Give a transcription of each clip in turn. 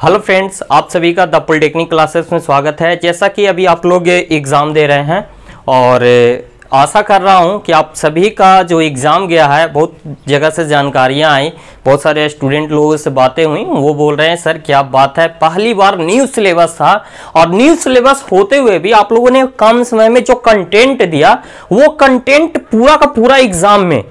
Hello friends, आप सभी का द पॉलिटेक्निक क्लासेस में स्वागत है। जैसा कि अभी आप लोग एग्ज़ाम दे रहे हैं और आशा कर रहा हूं कि आप सभी का जो एग्ज़ाम गया है, बहुत जगह से जानकारियां आई, बहुत सारे स्टूडेंट लोगों से बातें हुई, वो बोल रहे हैं सर क्या बात है, पहली बार न्यू सिलेबस था और न्यू सिलेबस होते हुए भी आप लोगों ने कम समय में जो कंटेंट दिया वो कंटेंट पूरा का पूरा एग्ज़ाम में,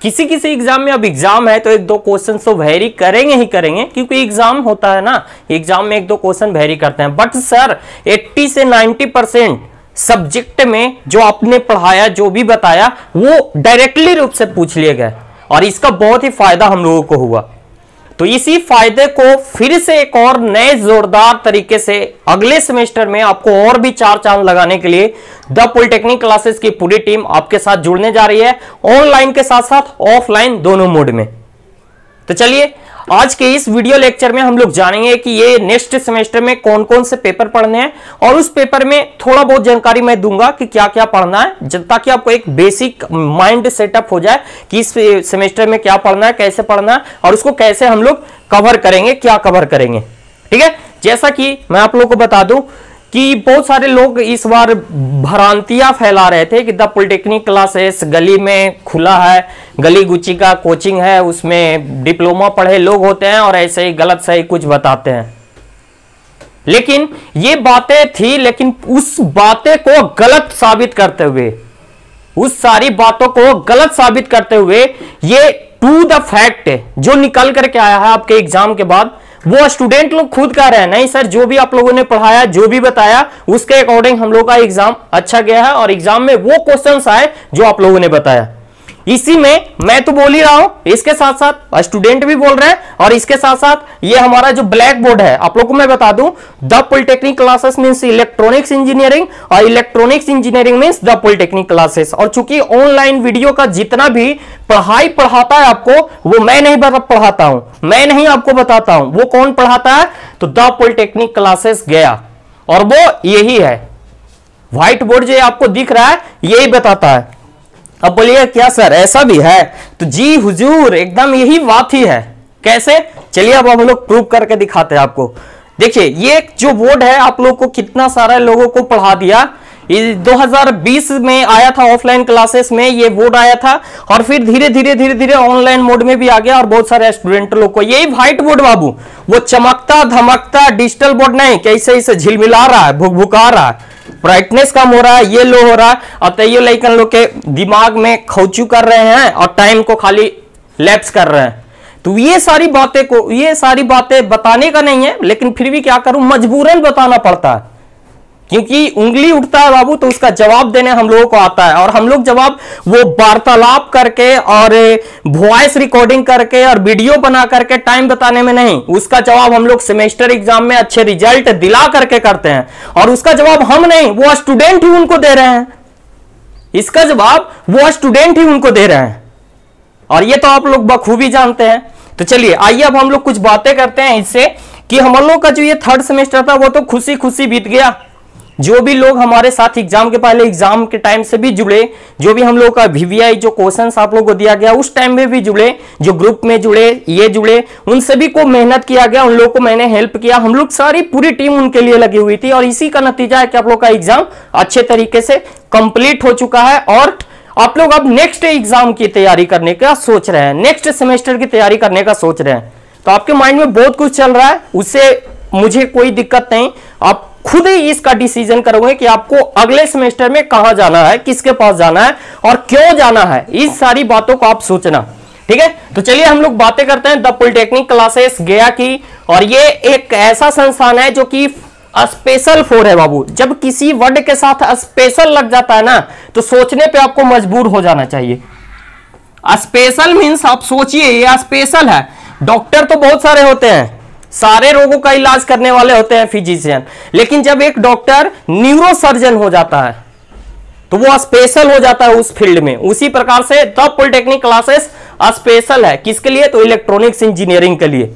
किसी किसी एग्जाम में, अब एग्जाम है तो एक दो क्वेश्चन तो वेरी करेंगे ही करेंगे क्योंकि एग्जाम होता है ना, एग्जाम में एक दो क्वेश्चन वेरी करते हैं। बट सर 80 से 90% सब्जेक्ट में जो आपने पढ़ाया, जो भी बताया, वो डायरेक्टली रूप से पूछ लिए गए और इसका बहुत ही फायदा हम लोगों को हुआ। तो इसी फायदे को फिर से एक और नए जोरदार तरीके से अगले सेमेस्टर में आपको और भी चार चांद लगाने के लिए द पॉलिटेक्निक क्लासेस की पूरी टीम आपके साथ जुड़ने जा रही है, ऑनलाइन के साथ साथ ऑफलाइन दोनों मोड में। तो चलिए आज के इस वीडियो लेक्चर में हम लोग जानेंगे कि ये नेक्स्ट सेमेस्टर में कौन कौन से पेपर पढ़ने हैं और उस पेपर में थोड़ा बहुत जानकारी मैं दूंगा कि क्या क्या पढ़ना है, ताकि आपको एक बेसिक माइंड सेटअप हो जाए कि इस सेमेस्टर में क्या पढ़ना है, कैसे पढ़ना है और उसको कैसे हम लोग कवर करेंगे, क्या कवर करेंगे। ठीक है, जैसा कि मैं आप लोगों को बता दूं कि बहुत सारे लोग इस बार भ्रांतियां फैला रहे थे कि द पॉलिटेक्निक क्लासेस गली में खुला है, गली गुच्ची का कोचिंग है, उसमें डिप्लोमा पढ़े लोग होते हैं और ऐसे ही गलत सही कुछ बताते हैं। लेकिन ये बातें थी, लेकिन उस बातें को गलत साबित करते हुए, उस सारी बातों को गलत साबित करते हुए ये टू द फैक्ट जो निकल करके आया है आपके एग्जाम के बाद, वो स्टूडेंट लोग खुद कह रहे हैं नहीं सर, जो भी आप लोगों ने पढ़ाया, जो भी बताया, उसके अकॉर्डिंग हम लोग का एग्जाम अच्छा गया है और एग्जाम में वो क्वेश्चंस आए जो आप लोगों ने बताया। इसी में मैं तो बोल ही रहा हूं, इसके साथ साथ स्टूडेंट भी बोल रहे हैं और इसके साथ साथ ये हमारा जो ब्लैक बोर्ड है, आप लोगों को मैं बता दूं, the polytechnic classes means electronics engineering और electronics engineering means the polytechnic classes. और चूंकि ऑनलाइन वीडियो का जितना भी पढ़ाई पढ़ाता है आपको, वो मैं नहीं पढ़ाता हूं, मैं नहीं आपको बताता हूं, वो कौन पढ़ाता है, तो द पॉलिटेक्निक क्लासेस गया, और वो यही है, व्हाइट बोर्ड जो आपको दिख रहा है यही बताता है। अब बोलिए क्या सर ऐसा भी है, तो जी हुजूर एकदम यही बात ही है। कैसे, चलिए अब हम लोग प्रूव करके दिखाते हैं आपको। देखिए ये जो बोर्ड है आप लोग को कितना सारा लोगों को पढ़ा दिया। 2020 में आया था ऑफलाइन क्लासेस में, ये बोर्ड आया था और फिर धीरे धीरे ऑनलाइन मोड में भी आ गया और बहुत सारे स्टूडेंट लोग को यही व्हाइट बोर्ड बाबू, वो चमकता धमकता डिजिटल बोर्ड नहीं, कैसे इसे झिलमिला रहा है, भुकभुका रहा है, ब्राइटनेस कम हो रहा है, ये लो हो रहा है और तैयो लइकन लोग के दिमाग में खौचू कर रहे हैं और टाइम को खाली लैप्स कर रहे हैं। तो ये सारी बातें बताने का नहीं है, लेकिन फिर भी क्या करूं, मजबूरन बताना पड़ता है क्योंकि उंगली उठता है बाबू तो उसका जवाब देने हम लोगों को आता है और हम लोग जवाब वो वार्तालाप करके और वॉइस रिकॉर्डिंग करके और वीडियो बना करके टाइम बताने में नहीं, उसका जवाब हम लोग सेमेस्टर एग्जाम में अच्छे रिजल्ट दिला करके करते हैं और उसका जवाब हम नहीं, वो स्टूडेंट ही उनको दे रहे हैं, इसका जवाब वो स्टूडेंट ही उनको दे रहे हैं और ये तो आप लोग बखूबी जानते हैं। तो चलिए आइए अब हम लोग कुछ बातें करते हैं इससे कि हम लोग का जो ये थर्ड सेमेस्टर था वो तो खुशी खुशी बीत गया। जो भी लोग हमारे साथ एग्जाम के पहले, एग्जाम के टाइम से भी जुड़े, जो भी हम लोग का VVI जो क्वेश्चंस आप लोगों को दिया गया उस टाइम में भी जुड़े, जो ग्रुप में जुड़े, ये जुड़े, उन सभी को मेहनत किया गया, उन लोगों को मैंने हेल्प किया, हम लोग सारी पूरी टीम उनके लिए लगी हुई थी और इसी का नतीजा है कि आप लोग का एग्जाम अच्छे तरीके से कंप्लीट हो चुका है और आप लोग अब नेक्स्ट एग्जाम की तैयारी करने का सोच रहे हैं, नेक्स्ट सेमेस्टर की तैयारी करने का सोच रहे हैं। तो आपके माइंड में बहुत कुछ चल रहा है, उससे मुझे कोई दिक्कत नहीं, आप खुद ही इसका डिसीजन करोगे कि आपको अगले सेमेस्टर में कहां जाना है, किसके पास जाना है और क्यों जाना है, इन सारी बातों को आप सोचना। ठीक है, तो चलिए हम लोग बातें करते हैं द पॉलिटेक्निक क्लासेस गया की। और ये एक ऐसा संस्थान है जो कि स्पेशल फोर है बाबू, जब किसी वर्ड के साथ स्पेशल लग जाता है ना तो सोचने पे आपको मजबूर हो जाना चाहिए। स्पेशल मीन्स आप सोचिए ये स्पेशल है, डॉक्टर तो बहुत सारे होते हैं, सारे रोगों का इलाज करने वाले होते हैं फिजिशियन, लेकिन जब एक डॉक्टर न्यूरो सर्जन हो जाता है तो वो स्पेशल हो जाता है उस फील्ड में। उसी प्रकार से द पॉलिटेक्निक क्लासेस स्पेशल है, किसके लिए, तो इलेक्ट्रॉनिक्स इंजीनियरिंग के लिए।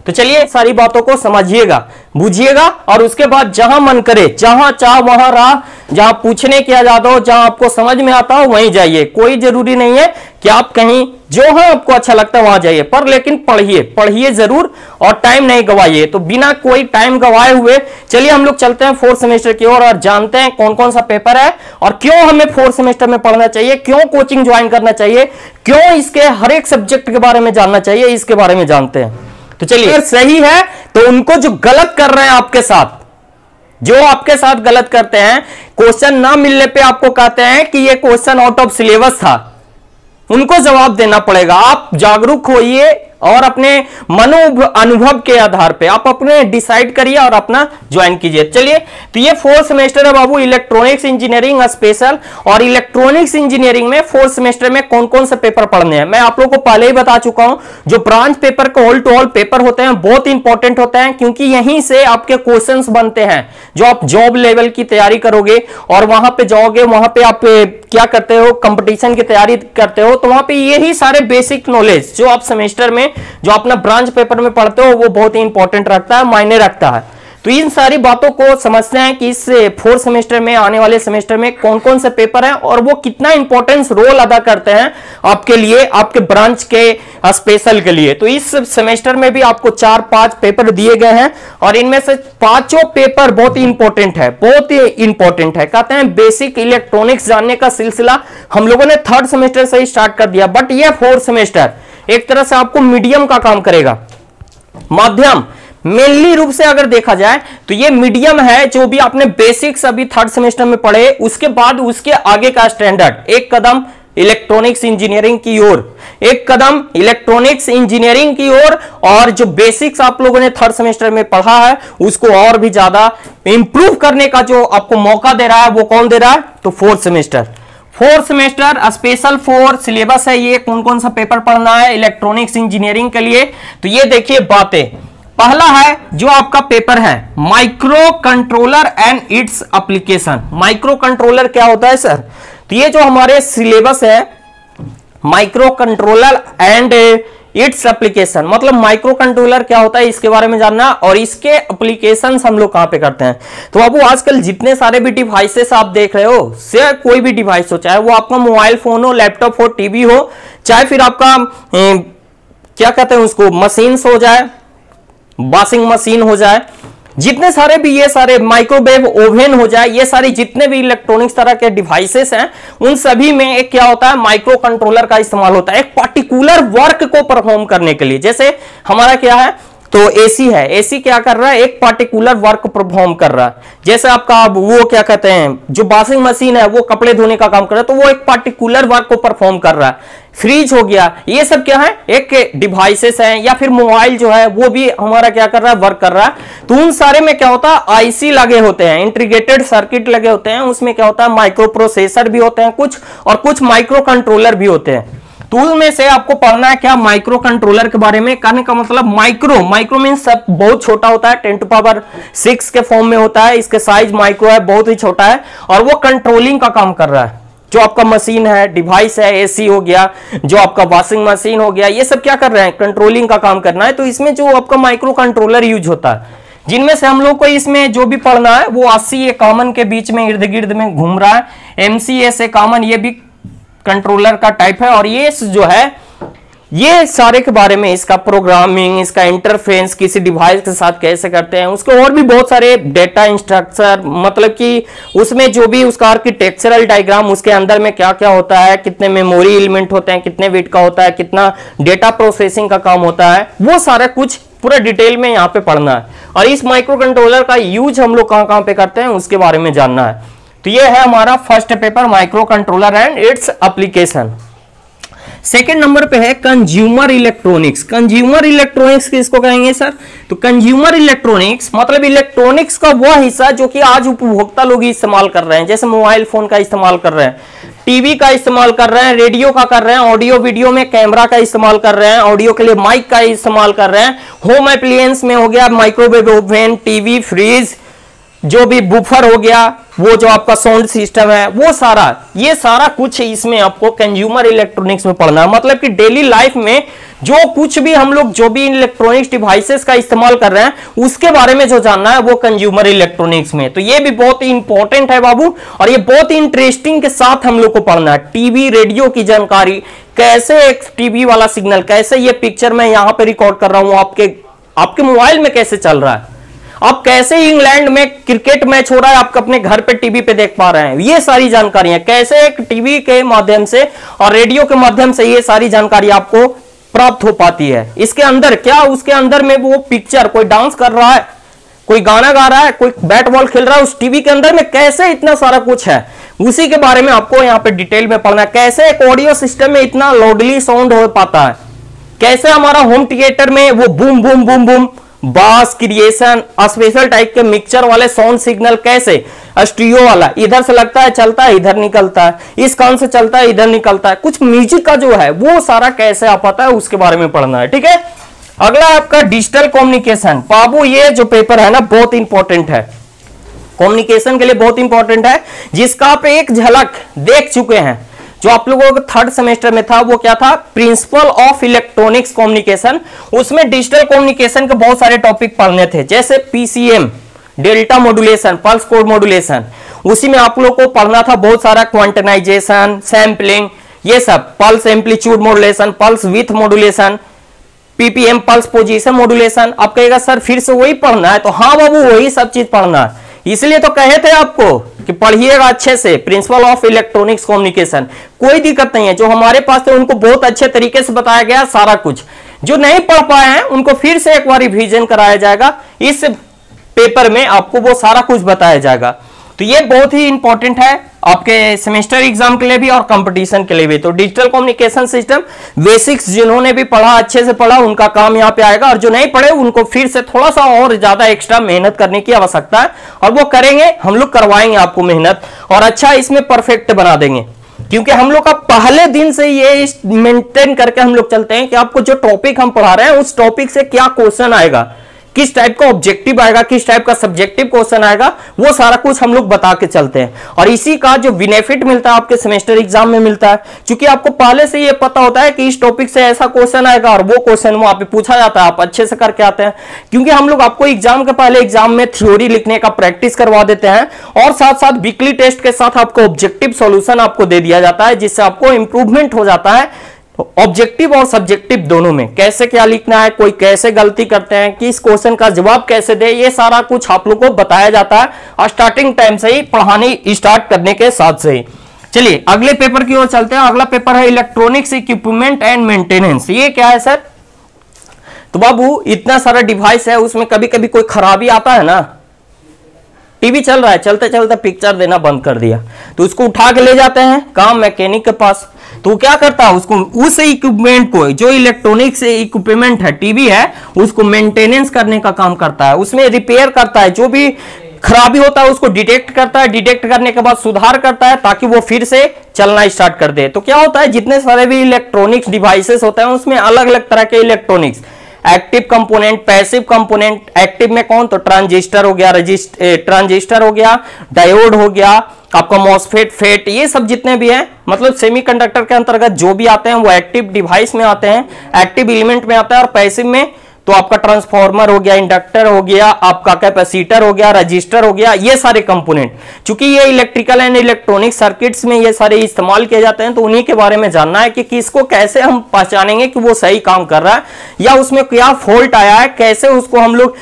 तो चलिए सारी बातों को समझिएगा, बुझिएगा और उसके बाद जहां मन करे, जहां चाह वहां रहा, जहां पूछने की आजाद हो, जहां आपको समझ में आता हो वहीं जाइए। कोई जरूरी नहीं है कि आप कहीं जहां आपको अच्छा लगता है वहां जाइए, पर लेकिन पढ़िए, पढ़िए जरूर और टाइम नहीं गवाइए। तो बिना कोई टाइम गवाए हुए चलिए हम लोग चलते हैं फोर्थ सेमेस्टर की ओर और जानते हैं कौन कौन सा पेपर है और क्यों हमें फोर्थ सेमेस्टर में पढ़ना चाहिए, क्यों कोचिंग ज्वाइन करना चाहिए, क्यों इसके हर एक सब्जेक्ट के बारे में जानना चाहिए, इसके बारे में जानते हैं। तो चलिए, अगर सही है तो उनको जो गलत कर रहे हैं आपके साथ, जो आपके साथ गलत करते हैं, क्वेश्चन ना मिलने पे आपको कहते हैं कि ये क्वेश्चन आउट ऑफ सिलेबस था, उनको जवाब देना पड़ेगा। आप जागरूक होइए और अपने अनुभव के आधार पे आप अपने डिसाइड करिए और अपना ज्वाइन कीजिए। चलिए, तो ये फोर्थ सेमेस्टर है बाबू, इलेक्ट्रॉनिक्स इंजीनियरिंग स्पेशल। और इलेक्ट्रॉनिक्स इंजीनियरिंग में फोर्थ सेमेस्टर में कौन कौन से पेपर पढ़ने हैं मैं आप लोगों को पहले ही बता चुका हूं। जो ब्रांच पेपर के ऑल टू ऑल पेपर होते हैं बहुत इंपॉर्टेंट होते हैं, क्योंकि यहीं से आपके क्वेश्चन बनते हैं। जो आप जॉब लेवल की तैयारी करोगे और वहां पे जाओगे, वहां पे आप क्या करते हो, कंपटीशन की तैयारी करते हो, तो वहां पे यही सारे बेसिक नॉलेज जो आप सेमेस्टर में, जो अपना ब्रांच पेपर में पढ़ते हो, वो बहुत ही इंपॉर्टेंट रखता है, मायने रखता है। तो इन सारी बातों को समझते हैं कि इस फोर्थ सेमेस्टर में, आने वाले सेमेस्टर में कौन कौन से पेपर हैं और वो कितना इंपॉर्टेंस रोल अदा करते हैं आपके लिए, आपके ब्रांच के स्पेशल के लिए। तो इस सेमेस्टर में भी आपको 4-5 पेपर दिए गए हैं और इनमें से 5 पेपर बहुत ही इंपॉर्टेंट है, बहुत ही इंपॉर्टेंट है। कहते हैं बेसिक इलेक्ट्रॉनिक्स जानने का सिलसिला हम लोगों ने थर्ड सेमेस्टर से ही स्टार्ट कर दिया, बट ये फोर्थ सेमेस्टर एक तरह से आपको मीडियम का काम करेगा, माध्यम। मेनली रूप से अगर देखा जाए तो ये मीडियम है, जो भी आपने बेसिक्स अभी थर्ड सेमेस्टर में पढ़े, उसके बाद उसके आगे का स्टैंडर्ड, एक कदम इलेक्ट्रॉनिक्स इंजीनियरिंग की ओर, एक कदम इलेक्ट्रॉनिक्स इंजीनियरिंग की ओर। और जो बेसिक्स आप लोगों ने थर्ड सेमेस्टर में पढ़ा है उसको और भी ज्यादा इंप्रूव करने का जो आपको मौका दे रहा है, वो कौन दे रहा है? तो fourth semester. Fourth semester special for syllabus है। ये कौन कौन सा पेपर पढ़ना है इलेक्ट्रॉनिक्स इंजीनियरिंग के लिए, तो ये देखिए बातें। पहला है जो आपका पेपर है micro controller and its application. Micro controller क्या होता है सर? तो ये जो हमारे सिलेबस है micro controller and its application, मतलब माइक्रो कंट्रोलर क्या होता है इसके बारे में जानना, और इसके एप्लीकेशंस हम लोग कहां पे करते हैं। तो बाबू आजकल जितने सारे भी डिवाइसेस आप देख रहे हो, से कोई भी डिवाइस हो, चाहे वो आपका मोबाइल फोन हो, लैपटॉप हो, टीवी हो, चाहे फिर आपका क्या कहते हैं उसको, मशीन्स हो जाए, वॉशिंग मशीन हो जाए, जितने सारे भी ये सारे माइक्रोवेव ओवन हो जाए, ये सारे जितने भी इलेक्ट्रॉनिक्स तरह के डिवाइसेस हैं, उन सभी में एक क्या होता है, माइक्रो कंट्रोलर का इस्तेमाल होता है एक पर्टिकुलर वर्क को परफॉर्म करने के लिए। जैसे हमारा क्या है, तो एसी है, एसी क्या कर रहा है, एक पर्टिकुलर वर्क परफॉर्म कर रहा है। जैसे आपका वो क्या कहते हैं, जो वॉशिंग मशीन है वो कपड़े धोने का काम कर रहा है, तो वो एक पर्टिकुलर वर्क को परफॉर्म कर रहा है। फ्रिज हो गया, ये सब क्या है, एक डिवाइसेस हैं। या फिर मोबाइल जो है वो भी हमारा क्या कर रहा है, वर्क कर रहा है। तो उन सारे में क्या होता है, आईसी लगे होते हैं, इंटीग्रेटेड सर्किट लगे होते हैं, उसमें क्या होता है, माइक्रो प्रोसेसर भी होते हैं कुछ, और कुछ माइक्रो कंट्रोलर भी होते हैं। तो उनमें से आपको पढ़ना है क्या, माइक्रो कंट्रोलर के बारे में। कहने का मतलब माइक्रो मीन्स सब बहुत छोटा होता है, 10⁻⁶ के फॉर्म में होता है, इसके साइज माइक्रो है, बहुत ही छोटा है, और वो कंट्रोलिंग का काम कर रहा है। जो आपका मशीन है, डिवाइस है, एसी हो गया, जो आपका वॉशिंग मशीन हो गया, ये सब क्या कर रहे हैं, कंट्रोलिंग का काम करना है। तो इसमें जो आपका माइक्रो कंट्रोलर यूज होता है, जिनमें से हम लोग को इसमें जो भी पढ़ना है वो 80 कॉमन के बीच में इर्द गिर्द में घूम रहा है। MCS कॉमन, ये भी कंट्रोलर का टाइप है। और ये जो है, ये सारे के बारे में, इसका प्रोग्रामिंग, इसका इंटरफेस किसी डिवाइस के साथ कैसे करते हैं, उसके और भी बहुत सारे डेटा इंस्ट्रक्चर, मतलब कि उसमें जो भी उसका आर्किटेक्चरल डायग्राम, उसके अंदर में क्या क्या होता है, कितने मेमोरी एलिमेंट होते हैं, कितने बिट का होता है, कितना डेटा प्रोसेसिंग का काम होता है, वो सारा कुछ पूरा डिटेल में यहाँ पे पढ़ना है। और इस माइक्रो कंट्रोलर का यूज हम लोग कहाँ पे करते हैं उसके बारे में जानना है। तो ये है हमारा first paper, micro controller and its application. Second number पे है कंज्यूमर इलेक्ट्रॉनिक्स। कंज्यूमर इलेक्ट्रॉनिक्स किसको कहेंगे सर? तो कंज्यूमर इलेक्ट्रॉनिक्स मतलब इलेक्ट्रॉनिक्स का वह हिस्सा जो कि आज उपभोक्ता लोग इस्तेमाल कर रहे हैं। जैसे मोबाइल फोन का इस्तेमाल कर रहे हैं, टीवी का इस्तेमाल कर रहे हैं, रेडियो का कर रहे हैं, ऑडियो वीडियो में कैमरा का इस्तेमाल कर रहे हैं, ऑडियो के लिए माइक का इस्तेमाल कर रहे हैं, होम एप्लियंस में हो गया माइक्रोवेव ओवन, टीवी, फ्रिज, जो भी बुफर हो गया, वो जो आपका साउंड सिस्टम है, वो सारा, ये सारा कुछ इसमें आपको कंज्यूमर इलेक्ट्रॉनिक्स में पढ़ना है। मतलब कि डेली लाइफ में जो कुछ भी हम लोग जो भी इलेक्ट्रॉनिक्स डिवाइसेस का इस्तेमाल कर रहे हैं उसके बारे में जो जानना है वो कंज्यूमर इलेक्ट्रॉनिक्स में। तो ये भी बहुत ही इंपॉर्टेंट है बाबू, और ये बहुत ही इंटरेस्टिंग के साथ हम लोग को पढ़ना है। टीवी रेडियो की जानकारी, कैसे एक टीवी वाला सिग्नल, कैसे ये पिक्चर मैं यहां पे रिकॉर्ड कर रहा हूं आपके मोबाइल में कैसे चल रहा है, आप कैसे इंग्लैंड में क्रिकेट मैच हो रहा है आप अपने घर पे टीवी पे देख पा रहे हैं, ये सारी जानकारियां कैसे एक टीवी के माध्यम से और रेडियो के माध्यम से ये सारी जानकारी आपको प्राप्त हो पाती है। इसके अंदर क्या, उसके अंदर में वो पिक्चर, कोई डांस कर रहा है, कोई गाना गा रहा है, कोई बैट बॉल खेल रहा है, उस टीवी के अंदर में कैसे इतना सारा कुछ है, उसी के बारे में आपको यहाँ पे डिटेल में पढ़ना है। कैसे एक ऑडियो सिस्टम में इतना लाउडली साउंड हो पाता है, कैसे हमारा होम थिएटर में वो बूम बूम बूम बूम बास क्रिएशन, स्पेशल टाइप के मिक्सचर वाले साउंड सिग्नल, कैसे स्टीरियो वाला इधर से लगता है चलता है इधर निकलता है, इस कान से चलता है इधर निकलता है, कुछ म्यूजिक का जो है वो सारा कैसे आ पाता है उसके बारे में पढ़ना है। ठीक है, अगला आपका डिजिटल कम्युनिकेशन। बाबू ये जो पेपर है ना बहुत इंपॉर्टेंट है, कम्युनिकेशन के लिए बहुत इंपॉर्टेंट है, जिसका आप एक झलक देख चुके हैं जो आप लोगों को थर्ड सेमेस्टर में था। वो क्या था, प्रिंसिपल ऑफ इलेक्ट्रॉनिक्स कम्युनिकेशन। उसमें डिजिटल कम्युनिकेशन के बहुत सारे टॉपिक पढ़ने थे, जैसे PCM, delta modulation, pulse code modulation. उसी में आप लोग को पढ़ना था बहुत सारा क्वांटाइजेशन, सैंपलिंग, ये सब, pulse amplitude modulation, pulse with modulation, ppm pulse position modulation. आप कहेगा सर फिर से वही पढ़ना है, तो हाँ बाबू वही सब चीज पढ़ना है, इसलिए तो कहे थे आपको कि पढ़िएगा अच्छे से प्रिंसिपल ऑफ इलेक्ट्रॉनिक्स कम्युनिकेशन। कोई दिक्कत नहीं है, जो हमारे पास थे उनको बहुत अच्छे तरीके से बताया गया सारा कुछ। जो नहीं पढ़ पाए हैं उनको फिर से एक बार रिवीजन कराया जाएगा, इस पेपर में आपको वो सारा कुछ बताया जाएगा। तो ये बहुत ही इंपॉर्टेंट है आपके सेमेस्टर एग्जाम के लिए भी और कंपटीशन के लिए भी। तो डिजिटल कम्युनिकेशन सिस्टम बेसिक्स जिन्होंने भी पढ़ा, अच्छे से पढ़ा, उनका काम यहाँ पे आएगा, और जो नहीं पढ़े उनको फिर से थोड़ा सा और ज्यादा एक्स्ट्रा मेहनत करने की आवश्यकता है, और वो करेंगे, हम लोग करवाएंगे आपको मेहनत, और अच्छा इसमें परफेक्ट बना देंगे। क्योंकि हम लोग का पहले दिन से ये मेंटेन करके हम लोग चलते हैं कि आपको जो टॉपिक हम पढ़ा रहे हैं उस टॉपिक से क्या क्वेश्चन आएगा, किस टाइप का ऑब्जेक्टिव आएगा, किस टाइप का सब्जेक्टिव क्वेश्चन आएगा, वो सारा कुछ हम लोग बता के चलते हैं। और इसी का जो बेनिफिट मिलता है आपके सेमेस्टर एग्जाम में मिलता है, क्योंकि आपको पहले से ये पता होता है कि इस टॉपिक से ऐसा क्वेश्चन आएगा और वो क्वेश्चन वहां पे पूछा जाता है, आप अच्छे से करके आते हैं। क्योंकि हम लोग आपको एग्जाम के पहले एग्जाम में थ्योरी लिखने का प्रैक्टिस करवा देते हैं, और साथ साथ वीकली टेस्ट के साथ आपको ऑब्जेक्टिव सॉल्यूशन आपको दे दिया जाता है, जिससे आपको इंप्रूवमेंट हो जाता है ऑब्जेक्टिव और सब्जेक्टिव दोनों में। कैसे क्या लिखना है, कोई कैसे गलती करते हैं, किस क्वेश्चन का जवाब कैसे दे, ये सारा कुछ आप लोग को बताया जाता है, और स्टार्टिंग टाइम से ही पढ़ानी स्टार्ट करने के साथ से ही। चलिए अगले पेपर की ओर चलते हैं। अगला पेपर है इलेक्ट्रॉनिक्स इक्विपमेंट एंड मेंटेनेंस। ये क्या है सर? तो बाबू इतना सारा डिवाइस है, उसमें कभी कभी कोई खराबी आता है ना, टीवी चल रहा है, चलते चलते पिक्चर देना बंद कर दिया, तो उसको उठा के ले जाते हैं काम मैकेनिक के पास। तो क्या करता है, उसको उस इक्विपमेंट को, जो इलेक्ट्रॉनिक्स इक्विपमेंट है, टीवी है, उसको मेंटेनेंस करने का काम करता है, उसमें रिपेयर करता है, जो भी खराबी होता है उसको डिटेक्ट करता है, डिटेक्ट करने के बाद सुधार करता है ताकि वो फिर से चलना स्टार्ट कर दे। तो क्या होता है, जितने सारे भी इलेक्ट्रॉनिक्स डिवाइसेस होते हैं उसमें अलग अलग तरह के electronics, active component, passive component. Active में कौन, तो ट्रांजिस्टर हो गया, ट्रांजिस्टर हो गया, डायोड हो गया, आपका मॉसफेट, फेट, ये सब जितने भी हैं, मतलब सेमीकंडक्टर के अंतर्गत जो भी आते हैं वो एक्टिव डिवाइस में आते हैं, एक्टिव एलिमेंट में आता है। और पैसिव में तो आपका ट्रांसफार्मर हो गया, इंडक्टर हो गया, आपका कैपेसिटर हो गया, रजिस्टर हो गया, ये सारे कंपोनेंट। चूंकि ये इलेक्ट्रिकल एंड इलेक्ट्रॉनिक सर्किट्स में ये सारे इस्तेमाल किए जाते हैं, तो उन्हीं के बारे में जानना है कि किसको कैसे हम पहचानेंगे कि वो सही काम कर रहा है या उसमें क्या फॉल्ट आया है, कैसे उसको हम लोग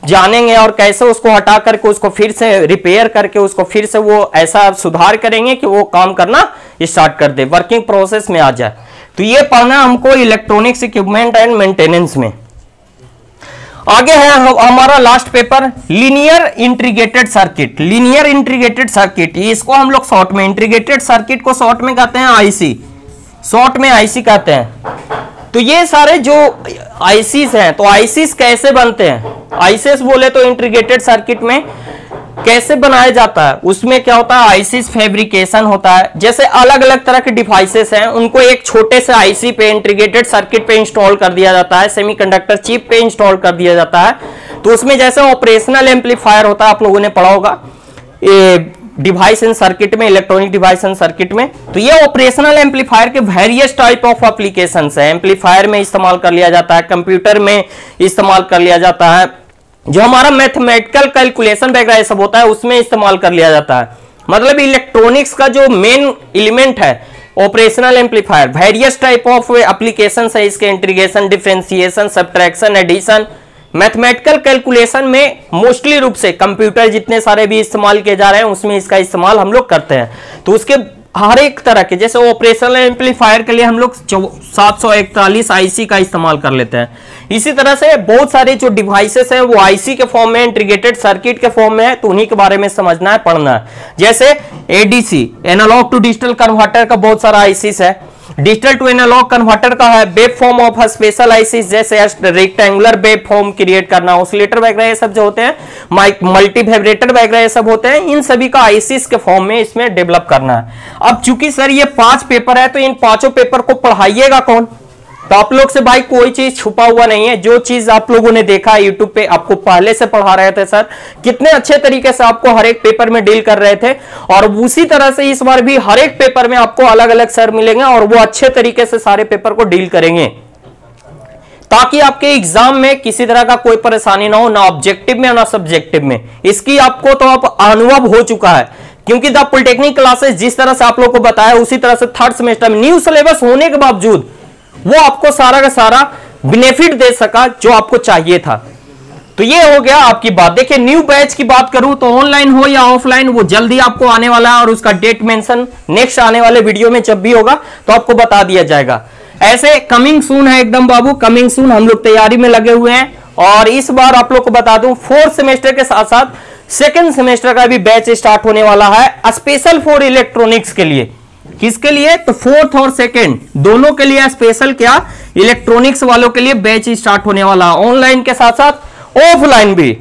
जानेंगे और कैसे उसको हटा करके उसको फिर से रिपेयर करके उसको फिर से वो ऐसा सुधार करेंगे कि वो काम करना स्टार्ट कर दे, वर्किंग प्रोसेस में आ जाए। तो ये पढ़ना हमको इलेक्ट्रॉनिक्स इक्विपमेंट एंड मेंटेनेंस में। आगे है हमारा last paper, linear integrated circuit. Linear integrated circuit, इसको हम लोग शॉर्ट में, इंटीग्रेटेड सर्किट को शॉर्ट में कहते हैं आईसी, शॉर्ट में आईसी कहते हैं। तो ये सारे जो आईसीस हैं, तो आईसीस कैसे बनते हैं, आईसीस बोले तो इंटीग्रेटेड सर्किट में कैसे बनाया जाता है, उसमें क्या होता है, आईसीस फैब्रिकेशन होता है। जैसे अलग अलग तरह के डिवाइसेस हैं, उनको एक छोटे से आईसी पे, इंटीग्रेटेड सर्किट पे इंस्टॉल कर दिया जाता है, सेमीकंडक्टर चिप पे इंस्टॉल कर दिया जाता है। तो उसमें जैसे ऑपरेशनल एम्पलीफायर होता है, आप लोगों ने पढ़ा होगा डिवाइस इन सर्किट में, इलेक्ट्रॉनिक डिवाइस इन सर्किट में। तो ये ऑपरेशनल एम्पलीफायर के वेरियस टाइप ऑफ एप्लीकेशंस है। एम्पलीफायर में इस्तेमाल कर लिया जाता है, कंप्यूटर में इस्तेमाल कर लिया जाता है, जो हमारा मैथमेटिकल कैलकुलेशन वगैरह सब होता है उसमें इस्तेमाल कर लिया जाता है। मतलब इलेक्ट्रॉनिक्स का जो मेन एलिमेंट है operational amplifier, various type of applications है इसके, integration, differentiation, subtraction, addition, mathematical calculation में मोस्टली रूप से कंप्यूटर जितने सारे भी इस्तेमाल किए जा रहे हैं उसमें इसका इस्तेमाल हम लोग करते हैं। तो उसके हर एक तरह के, जैसे ऑपरेशनल एम्पलीफायर के लिए हम लोग 741 आईसी का इस्तेमाल कर लेते हैं। इसी तरह से बहुत सारे जो डिवाइसेस हैं वो आईसी के फॉर्म में, इंटीग्रेटेड सर्किट के फॉर्म में है, तो उन्हीं के बारे में समझना है, पढ़ना है। जैसे ADC, analog to digital converter का बहुत सारा आईसीस है। डिजिटल टू एनालॉग कन्वर्टर का है web form of special IC, जैसे रेक्टेंगुलर वेब फॉर्म क्रिएट करना, ऑसिलेटर वगैरह ये सब जो होते हैं, मल्टी वाइब्रेटर वगैरह ये सब होते हैं, इन सभी का आईसीस के फॉर्म में इसमें डेवलप करना है। अब चूंकि सर ये 5 पेपर है तो इन 5 पेपर को पढ़ाइएगा कौन? तो आप लोग से भाई कोई चीज छुपा हुआ नहीं है। जो चीज आप लोगों ने देखा यूट्यूब पे, आपको पहले से पढ़ा रहे थे सर, कितने अच्छे तरीके से आपको हर एक पेपर में डील कर रहे थे, और उसी तरह से इस बार भी हर एक पेपर में आपको अलग अलग सर मिलेंगे और वो अच्छे तरीके से सारे पेपर को डील करेंगे, ताकि आपके एग्जाम में किसी तरह का कोई परेशानी ना हो, ना ऑब्जेक्टिव में ना सब्जेक्टिव में। इसकी आपको तो आप अनुभव हो चुका है, क्योंकि द पॉलिटेक्निक क्लासेस जिस तरह से आप लोग को बताया उसी तरह से थर्ड सेमेस्टर में न्यू सिलेबस होने के बावजूद वो आपको सारा का सारा बेनिफिट दे सका जो आपको चाहिए था। तो ये हो गया आपकी बात। देखिए न्यू बैच की बात करूं तो ऑनलाइन हो या ऑफलाइन वो जल्दी आपको आने वाला है, और उसका डेट मेंशन नेक्स्ट आने वाले वीडियो में जब भी होगा तो आपको बता दिया जाएगा। ऐसे कमिंग सून है एकदम बाबू, कमिंग सून, हम लोग तैयारी में लगे हुए हैं। और इस बार आप लोग को बता दूं 4th सेमेस्टर के साथ साथ 2nd सेमेस्टर का भी बैच स्टार्ट होने वाला है, स्पेशल फॉर इलेक्ट्रॉनिक्स के लिए। किसके लिए? तो 4th और 2nd दोनों के लिए स्पेशल, क्या इलेक्ट्रॉनिक्स वालों के लिए बैच स्टार्ट होने वाला है, ऑनलाइन के साथ साथ ऑफलाइन भी,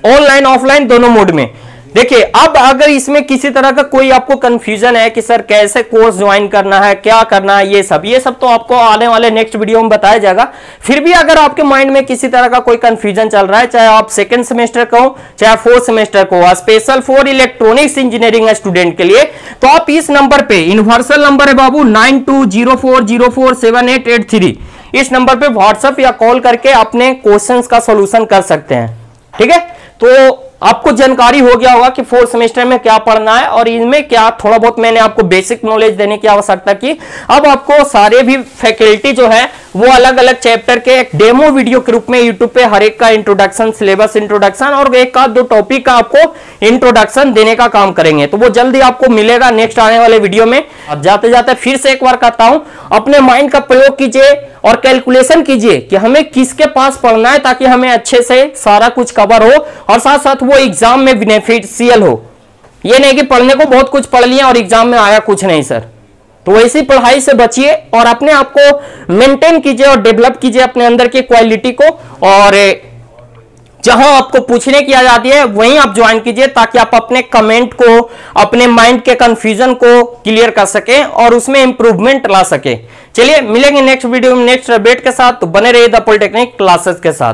ऑनलाइन ऑफलाइन दोनों मोड में। देखिए अब अगर इसमें किसी तरह का कोई आपको कंफ्यूजन है कि सर कैसे कोर्स ज्वाइन करना है, क्या करना है, ये सब तो आपको आने वाले नेक्स्ट वीडियो में बताया जाएगा। फिर भी अगर आपके माइंड में किसी तरह का कोई कंफ्यूजन चल रहा है, चाहे आप 2nd सेमेस्टर का हो चाहे 4th सेमेस्टर को, special for electronics engineering student के लिए, तो आप इस नंबर पे, यूनिवर्सल नंबर है बाबू 9204047883, इस नंबर पे व्हाट्सएप या कॉल करके अपने क्वेश्चंस का सॉल्यूशन कर सकते हैं। ठीक है, तो आपको जानकारी हो गया होगा कि 4th सेमेस्टर में क्या पढ़ना है और इनमें क्या थोड़ा बहुत मैंने आपको बेसिक नॉलेज देने की आवश्यकता की। अब आपको सारे भी फैकल्टी जो है वो अलग अलग चैप्टर के एक डेमो वीडियो के रूप में यूट्यूब पे हर एक का इंट्रोडक्शन, सिलेबस इंट्रोडक्शन और एक का 2 टॉपिक का आपको इंट्रोडक्शन देने का काम करेंगे। तो वो जल्दी आपको मिलेगा नेक्स्ट आने वाले वीडियो में। अब जाते जाते फिर से एक बार कहता हूं, अपने माइंड का प्रयोग कीजिए और कैलकुलेशन कीजिए कि हमें किसके पास पढ़ना है, ताकि हमें अच्छे से सारा कुछ कवर हो और साथ साथ वो एग्जाम में बेनिफिशियल हो। ये नहीं कि पढ़ने को बहुत कुछ पढ़ लिया और एग्जाम में आया कुछ नहीं सर। तो वैसी पढ़ाई से बचिए और अपने आप को मेंटेन कीजिए और डेवलप कीजिए अपने अंदर की क्वालिटी को, और जहां आपको पूछने की आ जाती है वहीं आप ज्वाइन कीजिए, ताकि आप अपने कमेंट को, अपने माइंड के कंफ्यूजन को क्लियर कर सकें और उसमें इंप्रूवमेंट ला सके। चलिए मिलेंगे नेक्स्ट वीडियो में नेक्स्ट अपडेट के साथ, तो बने रहिए द पॉलिटेक्निक क्लासेस के साथ।